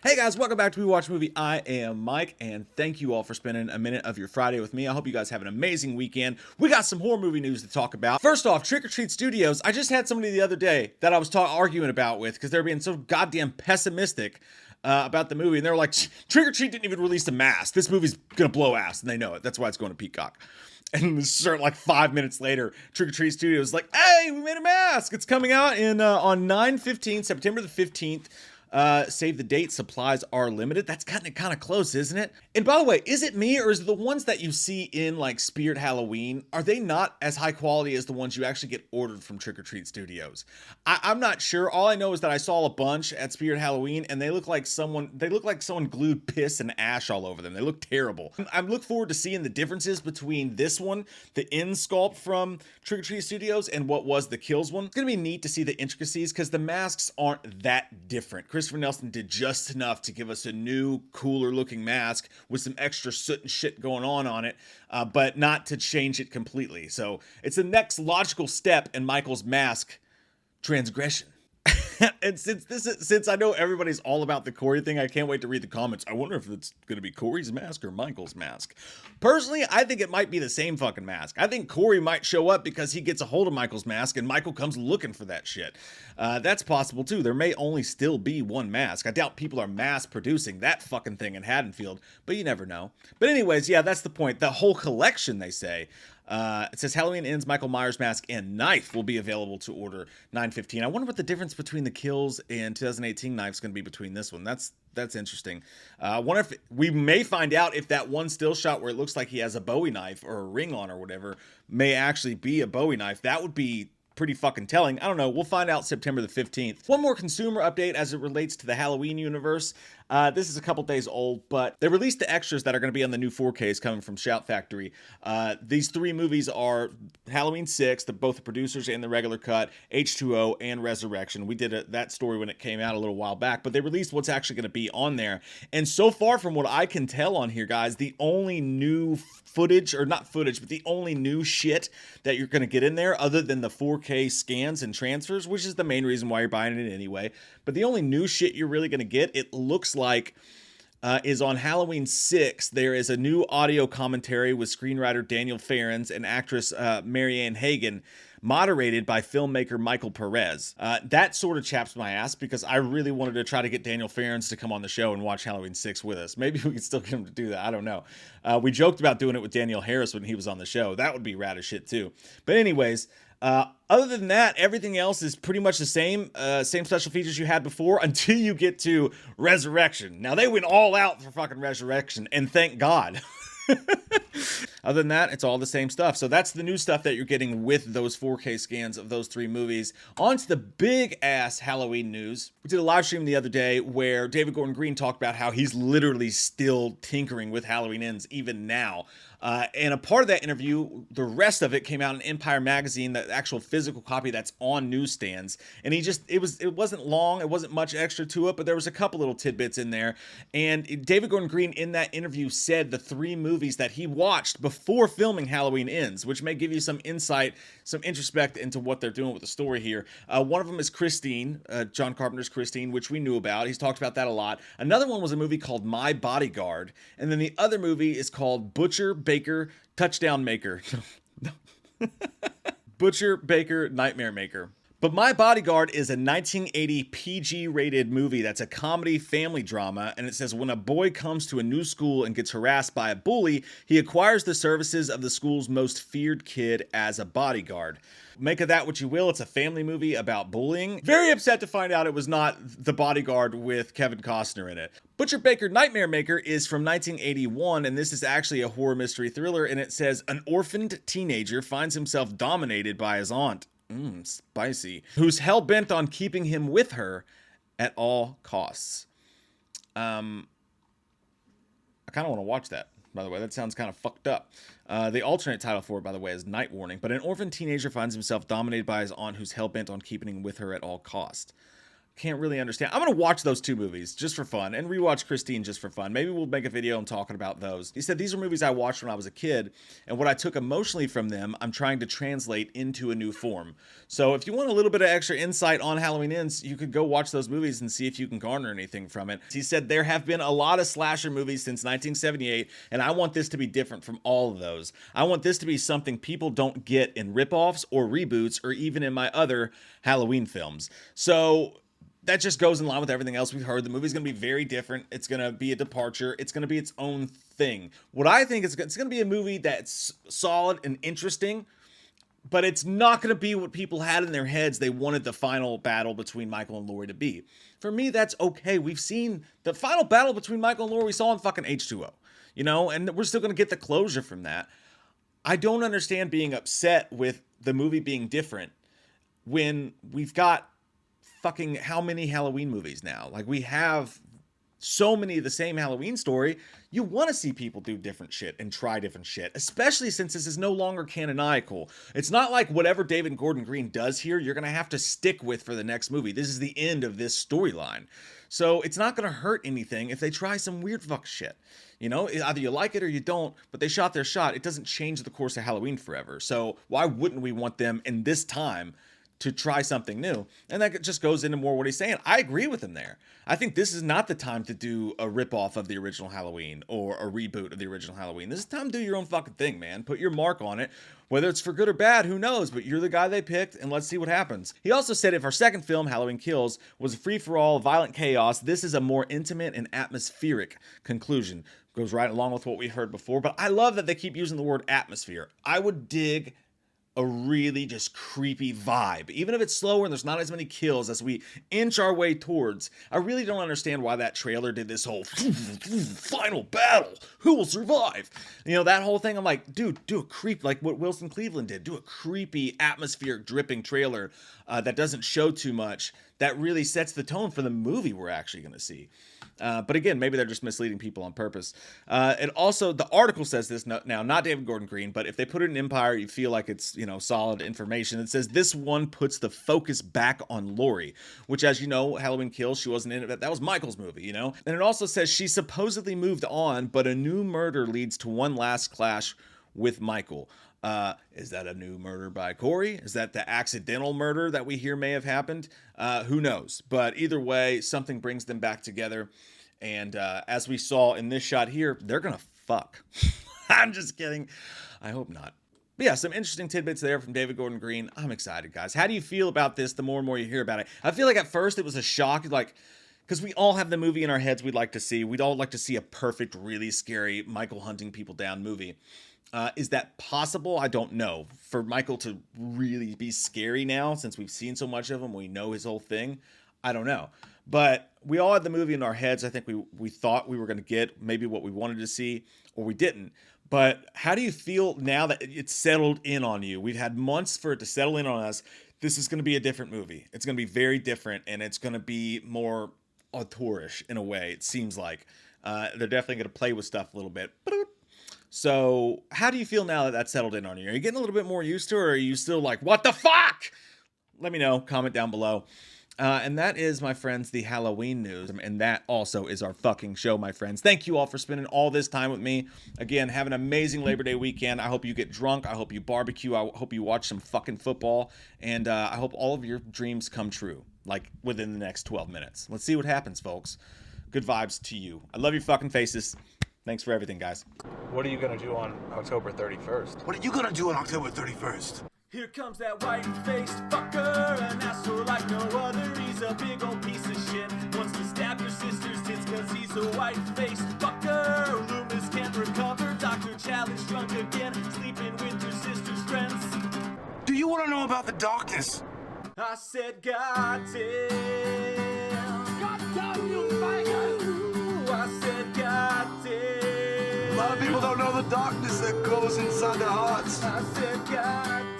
Hey guys, welcome back to We Watch Movie. I am Mike, and thank you all for spending a minute of your Friday with me. I hope you guys have an amazing weekend. We got some horror movie news to talk about. First off, Trick or Treat Studios. I just had somebody the other day that I was arguing about with because they're being so goddamn pessimistic about the movie, and they were like, Trick or Treat didn't even release a mask. This movie's gonna blow ass, and they know it. That's why it's going to Peacock. And like 5 minutes later, Trick or Treat Studios is like, hey, we made a mask. It's coming out on 9/15, September the 15th. Save the date, supplies are limited. That's kind of close, isn't it? And by the way, is it me, or is it the ones that you see in like Spirit Halloween, are they not as high quality as the ones you actually get ordered from Trick or Treat Studios? I'm not sure. All I know is that I saw a bunch at Spirit Halloween, and they look like someone glued piss and ash all over them. They look terrible. I look forward to seeing the differences between this one, the in sculpt from Trick or Treat Studios, and what was the Kills one. It's gonna be neat to see the intricacies because the masks aren't that different. Christopher Nelson did just enough to give us a new, cooler looking mask with some extra soot and shit going on it, but not to change it completely. So it's the next logical step in Michael's mask transgression. And since I know everybody's all about the Corey thing, I can't wait to read the comments. I wonder if it's going to be Corey's mask or Michael's mask. Personally, I think it might be the same fucking mask. I think Corey might show up because he gets a hold of Michael's mask and Michael comes looking for that shit. That's possible too. There may only still be one mask. I doubt people are mass producing that fucking thing in Haddonfield, but you never know. But anyways, yeah, that's the point. The whole collection, they say. It says Halloween Ends, Michael Myers mask and knife will be available to order 9/15. I wonder what the difference between the Kills and 2018 knife is going to be between this one. That's interesting. I wonder if we may find out if that one still shot where it looks like he has a Bowie knife or a ring on or whatever may actually be a Bowie knife. That would be pretty fucking telling. I don't know. We'll find out September the 15th. One more consumer update as it relates to the Halloween universe. This is a couple days old, but they released the extras that are going to be on the new 4Ks coming from Shout Factory. These three movies are Halloween 6, both the producers and the regular cut, H2O, and Resurrection. We did that story when it came out a little while back, but they released what's actually going to be on there. And so far from what I can tell on here, guys, the only new footage, or not footage, but the only new shit that you're going to get in there other than the 4K scans and transfers, which is the main reason why you're buying it anyway. But the only new shit you're really going to get, it looks like, is on Halloween 6. There is a new audio commentary with screenwriter Daniel Farrens and actress Marianne Hagen, moderated by filmmaker Michael Perez. That sort of chaps my ass because I really wanted to try to get Daniel Farrens to come on the show and watch Halloween 6 with us. Maybe we can still get him to do that. I don't know. We joked about doing it with Daniel Harris when he was on the show. That would be rad as shit too. But anyways, other than that, everything else is pretty much the same special features you had before until you get to Resurrection. Now, they went all out for fucking Resurrection, and thank God. Other than that, it's all the same stuff. So that's the new stuff that you're getting with those 4K scans of those three movies. On to the big ass Halloween news. We did a live stream the other day where David Gordon Green talked about how he's literally still tinkering with Halloween Ends even now. And a part of that interview, the rest of it came out in Empire Magazine, the actual physical copy that's on newsstands. And it wasn't long, it wasn't much extra to it, but there was a couple little tidbits in there. And David Gordon Green in that interview said the three movies that he watched before filming Halloween Ends, which may give you some insight, some introspect into what they're doing with the story here. One of them is Christine, John Carpenter's Christine, which we knew about. He's talked about that a lot. Another one was a movie called My Bodyguard. And then the other movie is called Butcher, Baker, Touchdown Maker. Butcher, Baker, Nightmare Maker. But My Bodyguard is a 1980 PG-rated movie that's a comedy family drama, and it says when a boy comes to a new school and gets harassed by a bully, he acquires the services of the school's most feared kid as a bodyguard. Make of that what you will. It's a family movie about bullying. Very upset to find out it was not The Bodyguard with Kevin Costner in it. Butcher Baker Nightmare Maker is from 1981, and this is actually a horror mystery thriller, and it says an orphaned teenager finds himself dominated by his aunt. Spicy. Who's hell-bent on keeping him with her at all costs. I kind of want to watch that, by the way. That sounds kind of fucked up. The alternate title for it, by the way, is Night Warning. But an orphan teenager finds himself dominated by his aunt who's hell-bent on keeping him with her at all costs. can't really understand. I'm going to watch those 2 movies just for fun and rewatch Christine just for fun. Maybe we'll make a video on talking about those. He said, these are movies I watched when I was a kid, and what I took emotionally from them, I'm trying to translate into a new form. So if you want a little bit of extra insight on Halloween Ends, you could go watch those movies and see if you can garner anything from it. He said, there have been a lot of slasher movies since 1978, and I want this to be different from all of those. I want this to be something people don't get in ripoffs or reboots or even in my other Halloween films. So that just goes in line with everything else we've heard. The movie's going to be very different. It's going to be a departure. It's going to be its own thing. What I think is it's going to be a movie that's solid and interesting, but it's not going to be what people had in their heads they wanted the final battle between Michael and Laurie to be. For me, that's okay. We've seen the final battle between Michael and Laurie we saw in fucking H2O, you know, and we're still going to get the closure from that. I don't understand being upset with the movie being different when we've got fucking how many Halloween movies now? Like, we have so many of the same Halloween story. You want to see people do different shit and try different shit, especially since this is no longer canonical. It's not like whatever David Gordon Green does here, you're going to have to stick with for the next movie. This is the end of this storyline. So it's not going to hurt anything if they try some weird fuck shit. You know, either you like it or you don't, but they shot their shot. It doesn't change the course of Halloween forever. So why wouldn't we want them in this time to try something new? And that just goes into more what he's saying. I agree with him there. I think this is not the time to do a ripoff of the original Halloween or a reboot of the original Halloween. This is time to do your own fucking thing, man. Put your mark on it. Whether it's for good or bad, who knows? But you're the guy they picked, and let's see what happens. He also said if our second film, Halloween Kills, was a free-for-all, violent chaos, this is a more intimate and atmospheric conclusion. Goes right along with what we heard before, but I love that they keep using the word atmosphere. I would dig a really just creepy vibe, even if it's slower and there's not as many kills as we inch our way towards. I really don't understand why that trailer did this whole final battle, who will survive, you know, that whole thing. I'm like, dude, do a creep like what Wilson Cleveland did. Do a creepy atmospheric dripping trailer that doesn't show too much, that really sets the tone for the movie we're actually going to see. But again, maybe they're just misleading people on purpose. And also, the article says this now, not David Gordon Green, but if they put it in Empire, you feel like it's, you know, solid information. It says this one puts the focus back on Laurie, which, as you know, Halloween Kills, she wasn't in it. That was Michael's movie, you know? And it also says she supposedly moved on, but a new murder leads to one last clash with Michael. Is that a new murder by Corey? Is that the accidental murder that we hear may have happened? Who knows? But either way, something brings them back together. And as we saw in this shot here, they're gonna fuck. I'm just kidding. I hope not. But yeah, some interesting tidbits there from David Gordon Green. I'm excited, guys. How do you feel about this the more and more you hear about it? I feel like at first it was a shock, like, because we all have the movie in our heads we'd like to see. We'd all like to see a perfect, really scary Michael hunting people down movie. Is that possible? I don't know. For Michael to really be scary now, since we've seen so much of him, we know his whole thing, I don't know. But we all had the movie in our heads. I think we thought we were going to get maybe what we wanted to see, or we didn't. But how do you feel now that it's settled in on you? We've had months for it to settle in on us. This is going to be a different movie. It's going to be very different, and it's going to be more auteurish in a way, it seems like. They're definitely going to play with stuff a little bit. So how do you feel now that that's settled in on you? Are you getting a little bit more used to it, or are you still like, what the fuck? Let me know. Comment down below. And that is, my friends, the Halloween news. And that also is our fucking show, my friends. Thank you all for spending all this time with me. Again, have an amazing Labor Day weekend. I hope you get drunk. I hope you barbecue. I hope you watch some fucking football. And I hope all of your dreams come true, like within the next 12 minutes. Let's see what happens, folks. Good vibes to you. I love your fucking faces. Thanks for everything, guys. What are you going to do on October 31st? What are you going to do on October 31st? Here comes that white-faced fucker, an asshole like no other. He's a big old piece of shit. Wants to stab your sister's tits cause he's a white-faced fucker. Loomis can't recover. Dr. Challenge drunk again, sleeping with your sister's friends. Do you want to know about the darkness? I said, goddamn. Goddamn, you faggot. I said, goddamn. A lot of people don't know the darkness that goes inside their hearts. I said, goddamn.